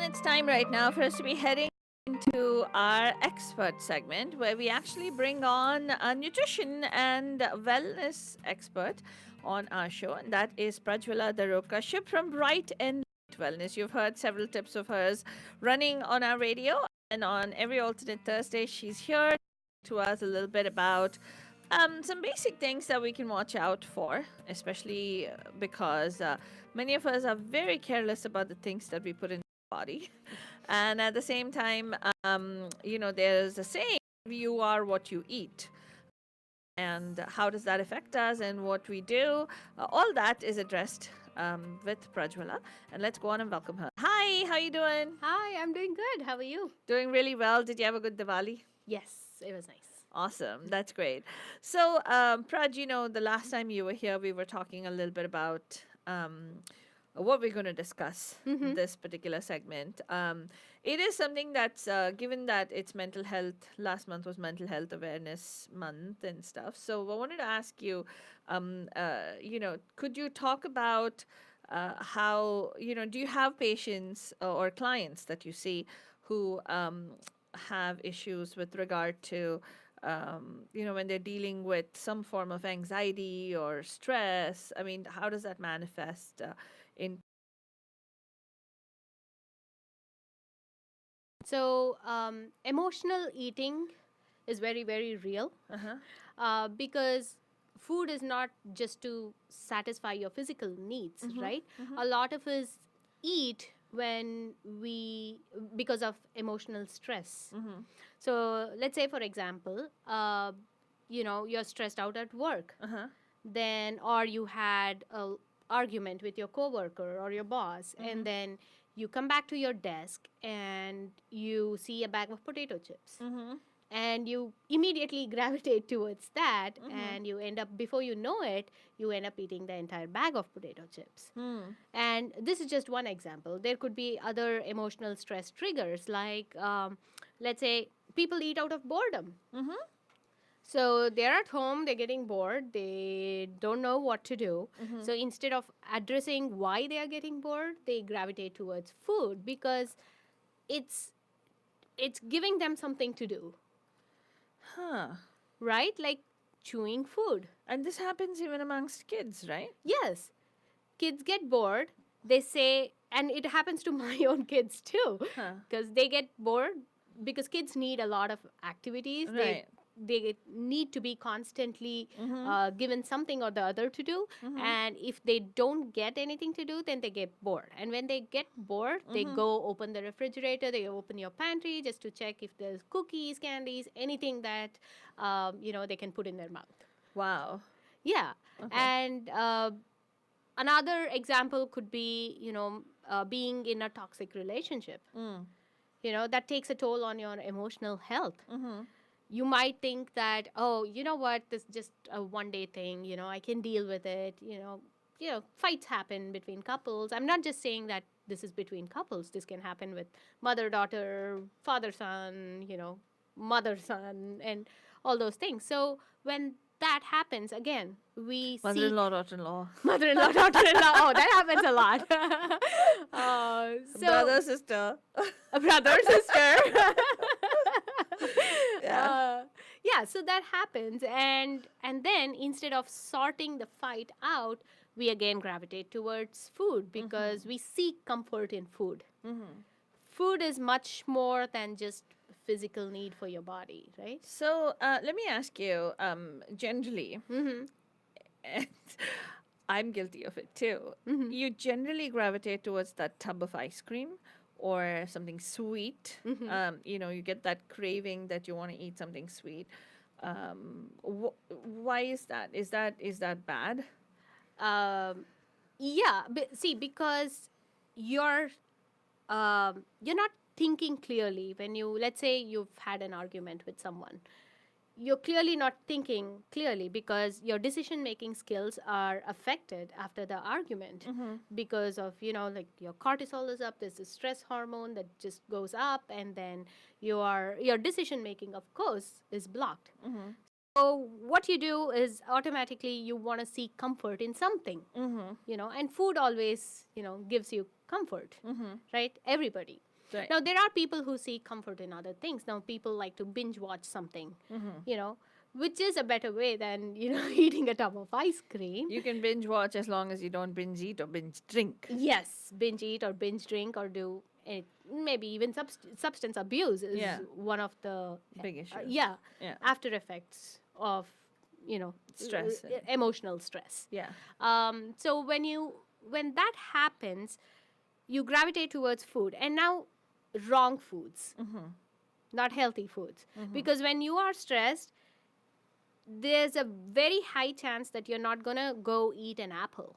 everyone, it's time right now for us to be heading into our expert segment where we actually bring on a nutrition and wellness expert on our show, and that is Prajwala the ship from Bright and Wellness. You've heard several tips of hers running on our radio, and on every alternate Thursday, she's here to us a little bit about some basic things that we can watch out for, especially because many of us are very careless about the things that we put in the body. And at the same time, there's a saying, you are what you eat. And how does that affect us and what we do? All that is addressed with Prajwala. And let's go on and welcome her. Hi, how you doing? Hi, I'm doing good. How are you? Doing really well. Did you have a good Diwali? Yes, it was nice. Awesome. That's great. So, Praj, the last time you were here, we were talking a little bit about what we're going to discuss this particular segment. It is something that's, given that it's mental health, last month was Mental Health Awareness Month and stuff. So, I wanted to ask you, could you talk about how, do you have patients or clients that you see who have issues with regard to when they're dealing with some form of anxiety or stress? I mean, how does that manifest in? So, emotional eating is very, very real because food is not just to satisfy your physical needs, right? A lot of us eat because of emotional stress. So let's say, for example, you're stressed out at work, then, or you had a argument with your coworker or your boss, and then you come back to your desk and you see a bag of potato chips. And you immediately gravitate towards that, and you end up, before you know it, you end up eating the entire bag of potato chips. And this is just one example. There could be other emotional stress triggers, like, let's say, people eat out of boredom. So they're at home, they're getting bored, they don't know what to do. So instead of addressing why they are getting bored, they gravitate towards food because it's giving them something to do. Right? Like chewing food. And this happens even amongst kids, right? Yes. Kids get bored. They say, and it happens to my own kids too, because they get bored because kids need a lot of activities. Right. They need to be constantly given something or the other to do. And if they don't get anything to do, then they get bored. And when they get bored, they go open the refrigerator, they open your pantry just to check if there's cookies, candies, anything that, they can put in their mouth. Wow. Yeah. Okay. And another example could be, being in a toxic relationship. That takes a toll on your emotional health. You might think that, oh, you know what, this is just a one-day thing, I can deal with it, fights happen between couples. I'm not just saying that this is between couples. This can happen with mother-daughter, father-son, mother-son, and all those things. So when that happens, again, we see... Mother-in-law, daughter-in-law. Mother-in-law, daughter-in-law. Oh, that happens a lot. Brother, sister. A brother, sister. Yeah. So that happens, and then instead of sorting the fight out, we again gravitate towards food because we seek comfort in food. Food is much more than just physical need for your body, right? So let me ask you, generally, and I'm guilty of it too, you generally gravitate towards that tub of ice cream or something sweet. You get that craving that you want to eat something sweet. Why is that? Is that bad? Yeah. See, because you're not thinking clearly when let's say you've had an argument with someone. You're clearly not thinking clearly because your decision-making skills are affected after the argument because of, like your cortisol is up, there's a stress hormone that just goes up, and then your decision-making, of course, is blocked. So what you do is automatically you want to seek comfort in something, and food always, gives you comfort, right? Everybody. Right. Now, there are people who seek comfort in other things. Now, people like to binge watch something, you know, which is a better way than, you know, eating a tub of ice cream. You can binge watch as long as you don't binge eat or binge drink. Yes, binge eat or binge drink or do it, maybe even substance abuse is Yeah. one of the Big issues. yeah, Yeah. after effects of, you know, Stress. emotional stress. Yeah. So when that happens, you gravitate towards food, and now wrong foods, not healthy foods, because when you are stressed, there's a very high chance that you're not gonna go eat an apple.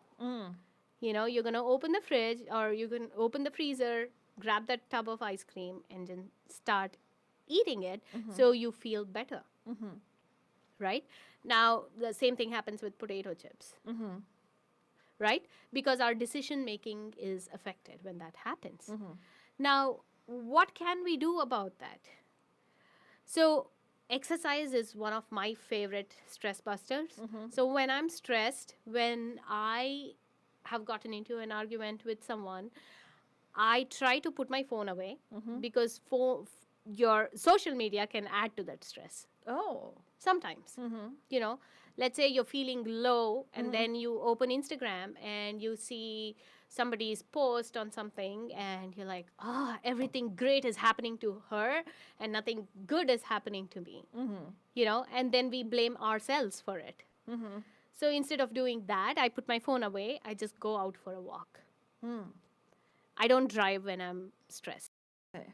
You know, you're gonna open the fridge or you can open the freezer, grab that tub of ice cream, and then start eating it so you feel better. Right? Now, the same thing happens with potato chips. Right? Because our decision making is affected when that happens. Now, what can we do about that? So, exercise is one of my favorite stress busters. So, when I'm stressed, when I have gotten into an argument with someone, I try to put my phone away because your social media can add to that stress. Oh. Sometimes, you know, let's say you're feeling low and then you open Instagram and you see somebody's post on something and you're like, oh, everything great is happening to her and nothing good is happening to me, you know, and then we blame ourselves for it. So instead of doing that, I put my phone away. I just go out for a walk. I don't drive when I'm stressed Okay.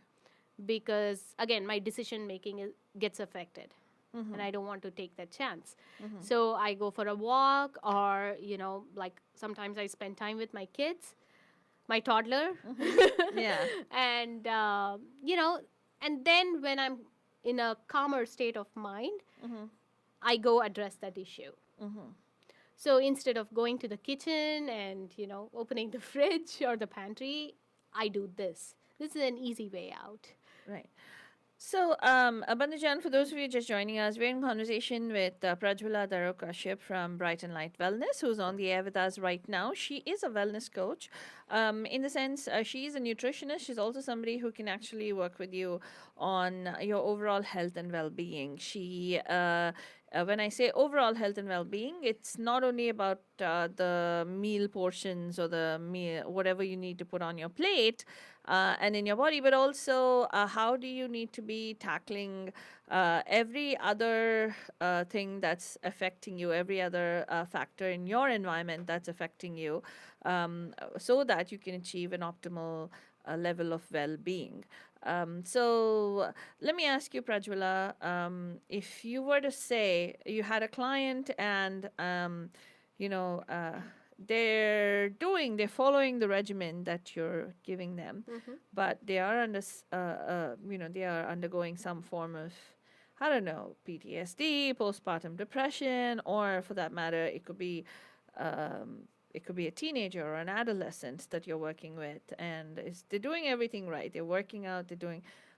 because, again, my decision making gets affected. And I don't want to take that chance. So I go for a walk, or, you know, like sometimes I spend time with my kids, my toddler. Yeah. And, you know, and then when I'm in a calmer state of mind, I go address that issue. So instead of going to the kitchen and, you know, opening the fridge or the pantry, I do this. This is an easy way out. Right. So, Bandhajan, for those of you just joining us, we're in conversation with Prajwala Kashyap from Bright and Light Wellness, who's on the air with us right now. She is a wellness coach. In the sense, she is a nutritionist. She's also somebody who can actually work with you on your overall health and well-being. When I say overall health and well-being, it's not only about the meal portions or the meal, whatever you need to put on your plate and in your body, but also how do you need to be tackling every other thing that's affecting you, every other factor in your environment that's affecting you, so that you can achieve an optimal level of well-being. So let me ask you, Prajwala, if you were to say you had a client and you know they're following the regimen that you're giving them, but they are they are undergoing some form of, I don't know, PTSD, postpartum depression, or for that matter, it could be a teenager or an adolescent that you're working with, and they're doing everything right. They're working out,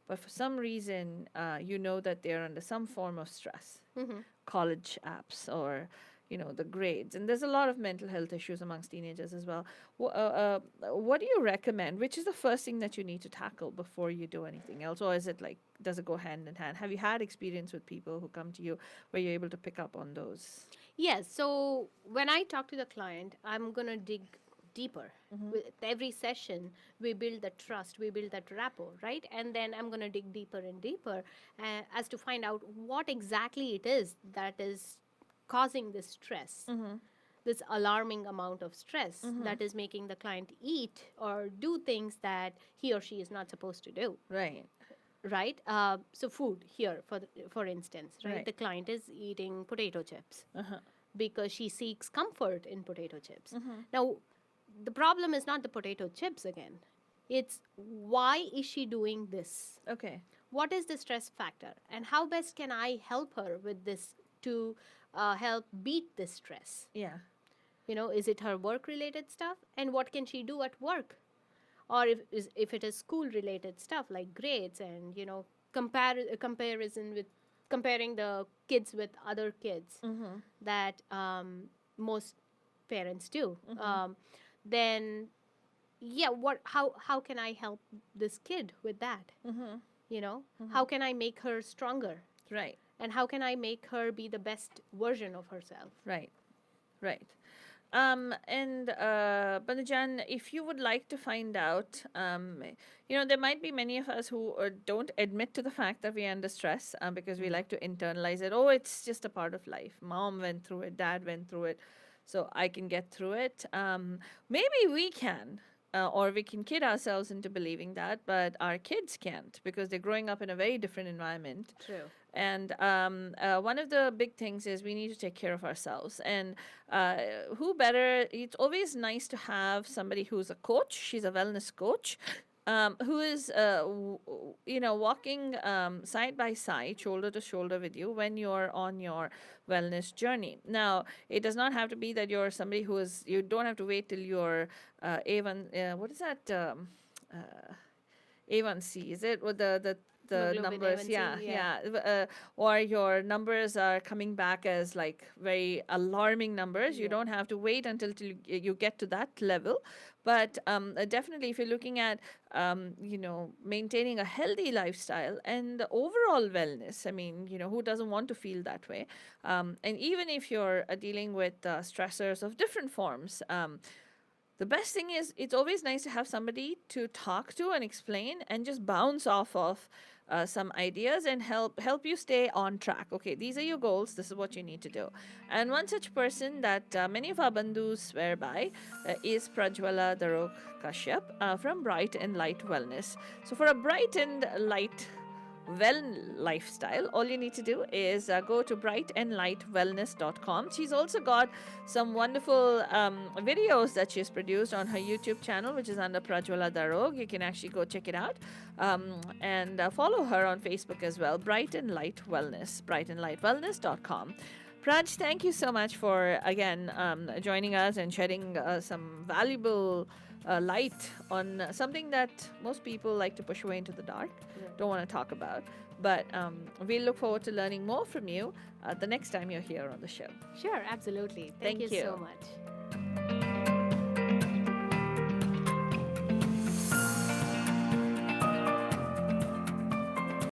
but for some reason, you know that they're under some form of stress, college apps, or the grades, and there's a lot of mental health issues amongst teenagers as well. What do you recommend? Which is the first thing that you need to tackle before you do anything else, or is it like, does it go hand in hand? Have you had experience with people who come to you where you're able to pick up on those? Yes. So when I talk to the client, I'm going to dig deeper. With every session, we build that trust, we build that rapport, right? And then I'm going to dig deeper and deeper as to find out what exactly it is that is causing this stress, this alarming amount of stress that is making the client eat or do things that he or she is not supposed to do. Right. Right. So food here, for instance, right? Right. The client is eating potato chips because she seeks comfort in potato chips. Now, the problem is not the potato chips again. It's why is she doing this? Okay. What is the stress factor? And how best can I help her with this to help beat this stress? Yeah. Is it her work-related stuff? And what can she do at work? Or if it is school-related stuff like grades and, comparison with comparing the kids with other kids that most parents do. Then yeah, how can I help this kid with that? You know, how can I make her stronger? Right. And how can I make her be the best version of herself? Right. Right. And Banajan, if you would like to find out, there might be many of us who don't admit to the fact that we are under stress because we like to internalize it. Oh, it's just a part of life. Mom went through it, dad went through it, so I can get through it. Maybe we can. Or we can kid ourselves into believing that, but our kids can't because they're growing up in a very different environment. True. And one of the big things is we need to take care of ourselves. And who better? It's always nice to have somebody who's a coach. She's a wellness coach. Who is, walking side by side, shoulder to shoulder with you when you're on your wellness journey. Now, it does not have to be that you're somebody who is, you don't have to wait till you're A1, what is that? A1C, is it? Or the Hemoglobin numbers, A1C, yeah, yeah. or your numbers are coming back as like very alarming numbers. You Yeah. don't have to wait until you get to that level, but definitely if you're looking at maintaining a healthy lifestyle and overall wellness, I mean, who doesn't want to feel that way? And even if you're dealing with stressors of different forms, the best thing is it's always nice to have somebody to talk to and explain and just bounce off of some ideas and help you stay on track. Okay, these are your goals. This is what you need to do. And one such person that many of our bandhus swear by is Prajwala Darog Kashyap from Bright and Light Wellness. So for a bright and light well lifestyle, all you need to do is go to brightandlightwellness.com. She's also got some wonderful videos that she's produced on her YouTube channel, which is under Prajwala Darog. You can actually go check it out, and follow her on Facebook as well. Bright and Light Wellness, brightandlightwellness.com. Praj, thank you so much for again joining us and shedding some valuable light on something that most people like to push away into the dark, don't want to talk about. But we look forward to learning more from you the next time you're here on the show. Sure, absolutely. Thank you so much.